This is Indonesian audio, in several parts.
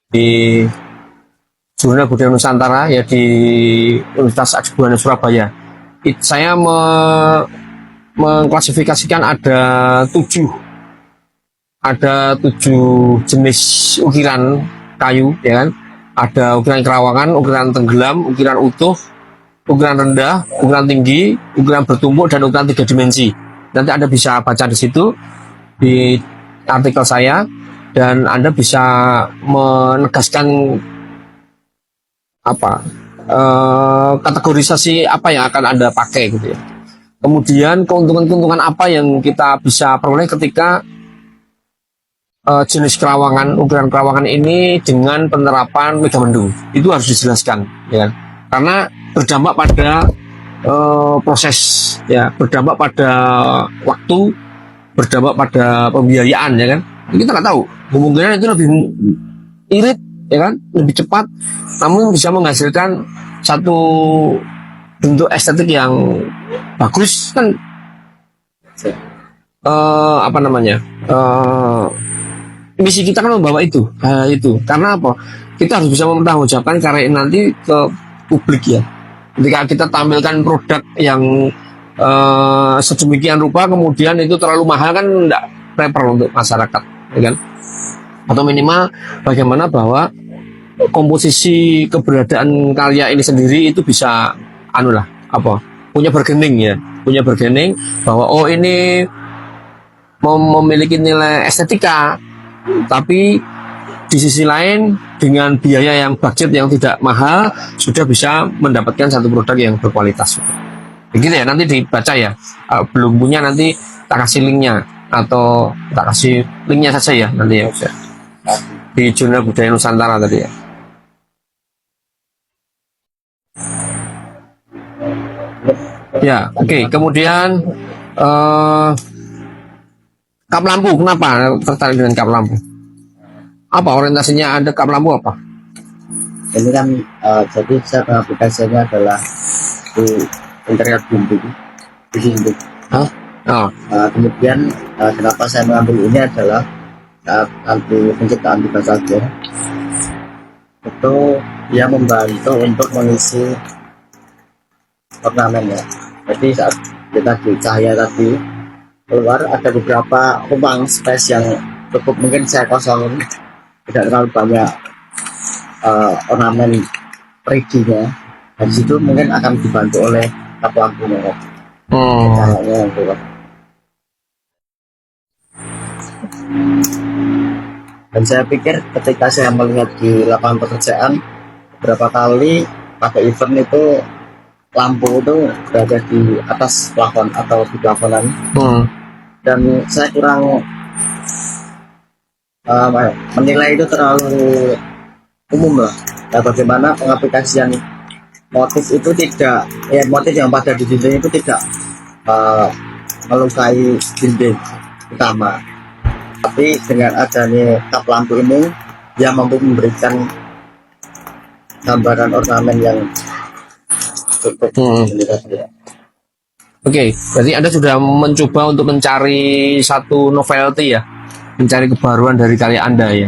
di Jurnal Budaya Nusantara ya di Universitas Aji Buwana Surabaya. Saya mengklasifikasikan ada tujuh jenis ukiran kayu, ya kan? Ada ukiran kerawangan, ukiran tenggelam, ukiran utuh, ukiran rendah, ukiran tinggi, ukiran bertumpuk, dan ukiran 3 dimensi. Nanti Anda bisa baca di situ di artikel saya, dan Anda bisa menegaskan kategorisasi apa yang akan Anda pakai gitu ya. Kemudian keuntungan-keuntungan apa yang kita bisa peroleh ketika jenis kerawangan, ukiran kerawangan ini dengan penerapan megamendung, itu harus dijelaskan, ya kan? Karena berdampak pada proses, ya, berdampak pada waktu, berdampak pada pembiayaan, ya kan? Kita nggak tahu, kemungkinan itu lebih irit, ya kan, lebih cepat, namun bisa menghasilkan satu bentuk estetik yang bagus kan. Misi kita kan membawa itu, karena apa? Kita harus bisa mempertanggungjawabkan karya ini nanti ke publik ya. Ketika kita tampilkan produk yang sedemikian rupa, kemudian itu terlalu mahal kan tidak prepare untuk masyarakat, ya kan? Atau minimal bagaimana bahwa komposisi keberadaan karya ini sendiri itu bisa punya bargaining bahwa oh ini memiliki nilai estetika, tapi di sisi lain dengan biaya yang budget yang tidak mahal sudah bisa mendapatkan satu produk yang berkualitas. Begitu ya, nanti dibaca ya. Belum punya nanti tak kasih linknya, atau tak kasih linknya saja ya nanti ya, di Jurnal Budaya Nusantara tadi ya. Ya, oke. Kemudian kap lampu, kenapa tertarik dengan kap lampu? Apa orientasinya Anda kap lampu apa? Ini kan jadi saya aplikasinya adalah di interior dinding di sini. Kemudian kenapa saya mengambil ini adalah anti penciptaan tiba saja itu dia membantu untuk mengisi ornamen ya. Jadi saat kita di cahaya tadi keluar ada beberapa ruang space yang cukup mungkin saya kosong, tidak terlalu banyak ornamen 3D-nya. Dan situ mungkin akan dibantu oleh kap lampunya. Cahayanya yang keluar. Dan saya pikir ketika saya melihat di lapangan pekerjaan beberapa kali pada event itu lampu itu berada di atas plafon atau di plafonan, dan saya kurang menilai itu terlalu umum lah. Nah, bagaimana pengaplikasian motif itu tidak, motif yang pada di dinding itu tidak melukai dinding utama, tapi dengan adanya kap lampu ini dia mampu memberikan gambaran ornamen yang cukup. Oke, berarti Anda sudah mencoba untuk mencari satu novelty ya, mencari kebaruan dari karya Anda ya.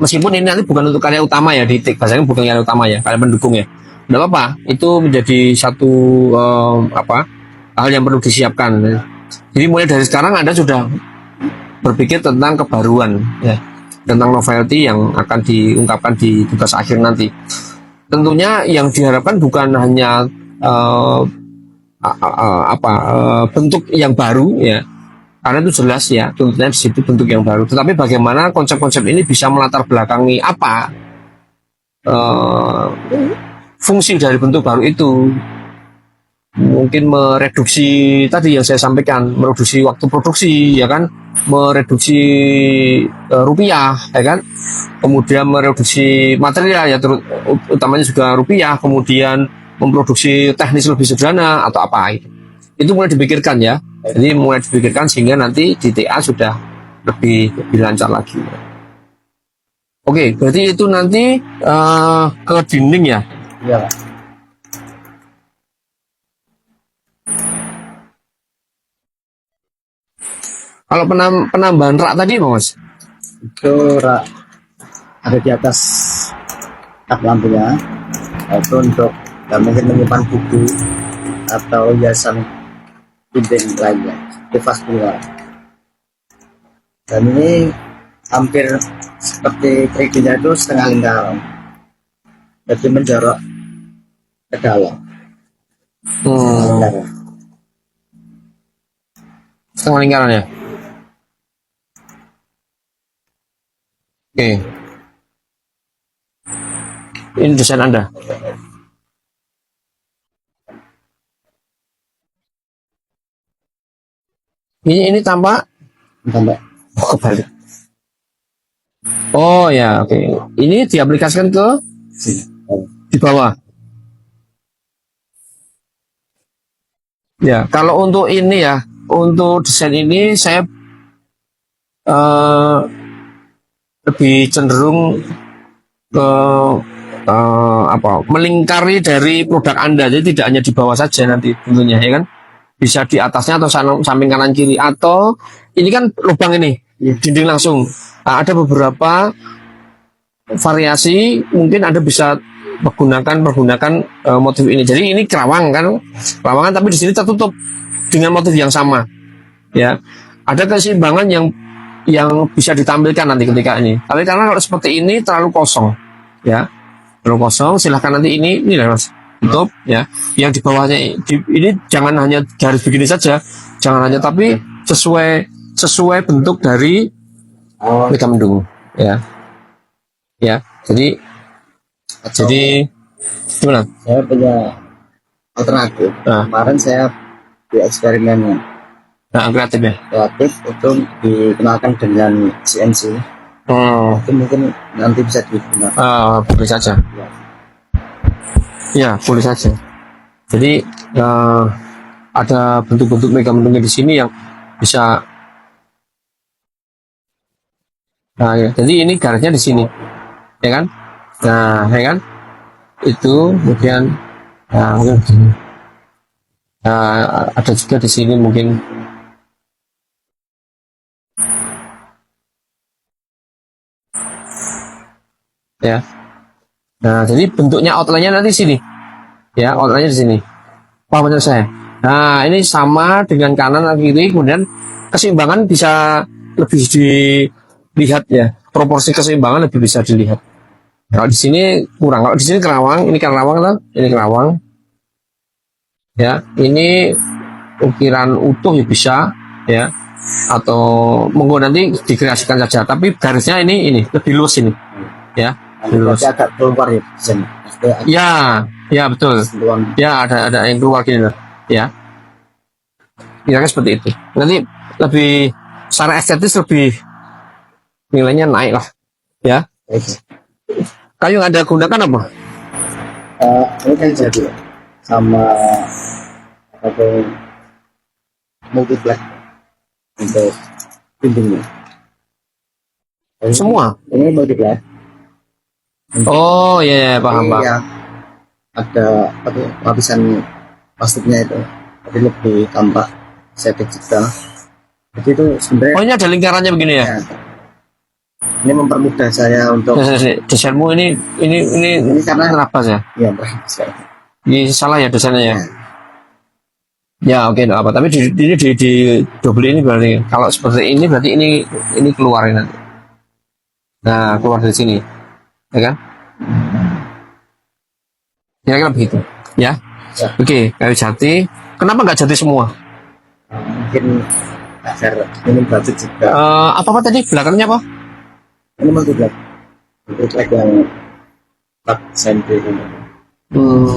Meskipun ini nanti bukan untuk karya utama ya, di bahasanya bukan karya utama ya, karya pendukung ya. Tidak apa-apa, itu menjadi satu hal yang perlu disiapkan. Jadi mulai dari sekarang Anda sudah berpikir tentang kebaruan ya, tentang novelty yang akan diungkapkan di tugas akhir nanti. Tentunya yang diharapkan bukan hanya bentuk yang baru ya, karena itu jelas ya, tentunya di situ bentuk yang baru. Tetapi bagaimana konsep-konsep ini bisa melatar belakangi apa fungsi dari bentuk baru itu. Mungkin mereduksi tadi yang saya sampaikan, mereduksi waktu produksi ya kan, mereduksi rupiah ya kan, kemudian mereduksi material ya, utamanya juga rupiah, kemudian memproduksi teknis lebih sederhana atau apa itu mulai dipikirkan ya. Jadi mulai dipikirkan sehingga nanti di TA sudah lebih lancar lagi. Oke, berarti itu nanti ke dinding ya. Iya. Kalau penambahan rak tadi Mas? Itu rak ada di atas tak lampunya, itu untuk mungkin menyimpan buku atau hiasan dinding lainnya di vaskular. Dan ini hampir seperti 3D-nya itu setengah lingkaran, jadi menjorok ke dalam. Setengah lingkaran ya. Oke. Ini desain Anda. Ini tampak Tambah kebalik. Oh ya, oke. Ini diaplikasikan ke sini. di bawah. Ya, kalau untuk ini ya, untuk desain ini saya lebih cenderung ke melingkari dari produk Anda, jadi tidak hanya di bawah saja nanti tentunya ya kan, bisa di atasnya atau samping kanan kiri, atau ini kan lubang ini dinding langsung. Nah, ada beberapa variasi, mungkin Anda bisa menggunakan motif ini. Jadi ini kerawangan tapi di sini tertutup dengan motif yang sama ya. Ada keseimbangan yang bisa ditampilkan nanti ketika ini. Tapi karena kalau seperti ini terlalu kosong ya, terlalu kosong, silahkan nanti ini lah Mas, tutup ya. Yang di bawahnya ini jangan hanya garis begini saja, jangan hanya, tapi sesuai bentuk dari mega mendung ya. Jadi gimana? Saya punya alternatif. Kemarin saya di eksperimen Kreatif ya. kreatif itu dikenalkan dengan CNC. Itu mungkin nanti bisa digunakan. Boleh saja. Ya, boleh saja. Jadi ada bentuk-bentuk mega mendungnya di sini yang bisa. Nah, ya. Jadi ini garisnya di sini, ya kan? Nah, ya kan? Itu kemudian, mungkin begini. Ada juga di sini mungkin. Ya. Nah, jadi bentuknya outline-nya nanti sini. Ya, outline-nya di sini. Paham benar saya? Nah, ini sama dengan kanan dan kiri, kemudian keseimbangan bisa lebih dilihat ya. Proporsi keseimbangan lebih bisa dilihat. Kalau di sini kurang. Kalau di sini kerawang, ini kerawang lah, ini kerawang. Ya, ini ukiran utuh ya bisa ya. Atau monggo nanti dikreasikan saja, tapi garisnya ini lebih luas ini. Ya. Berarti agak keluar ya di sini. Ya betul. Ya ada yang keluar gini loh. Ya. Kira-kira seperti itu. Nanti lebih secara estetis lebih nilainya naik lah. Ya. Kayu yang Anda gunakan apa? Ini kan jadi sama multi black untuk dindingnya. Semua. Ini multi black. Oh iya, paham. Ya, ada lapisan plastiknya itu, tapi lebih tampak estetik juga. Jadi itu sebenarnya. Oh, ini ada lingkarannya begini ya? Ini mempermudah saya untuk. Desainmu ini karena kenapa ya? Iya, Ini salah ya desainnya ya? Ya oke, apa? Tapi ini di double ini berarti kalau seperti ini berarti ini keluarin nanti. Nah, keluar dari sini. Ya kan? Kira-kira begitu ya. Oke, kayu jati. Kenapa nggak jati semua? Mungkin agar minim budget juga. Apa tadi belakangnya apa? Ini multi black yang 4 cm.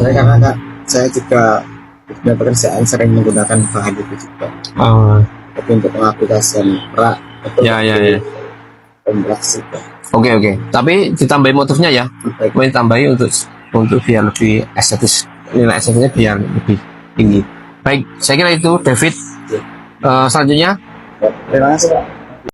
Karena saya juga punya pekerjaan sering menggunakan bahan itu juga. Tapi untuk pengaplikasian rak ya. kompleks juga. Oke. Tapi ditambahin motifnya ya. Boleh tambahin untuk biar lebih estetis. Nilai estetisnya biar lebih tinggi. Baik, saya kira itu David. Selanjutnya. Terima kasih Pak.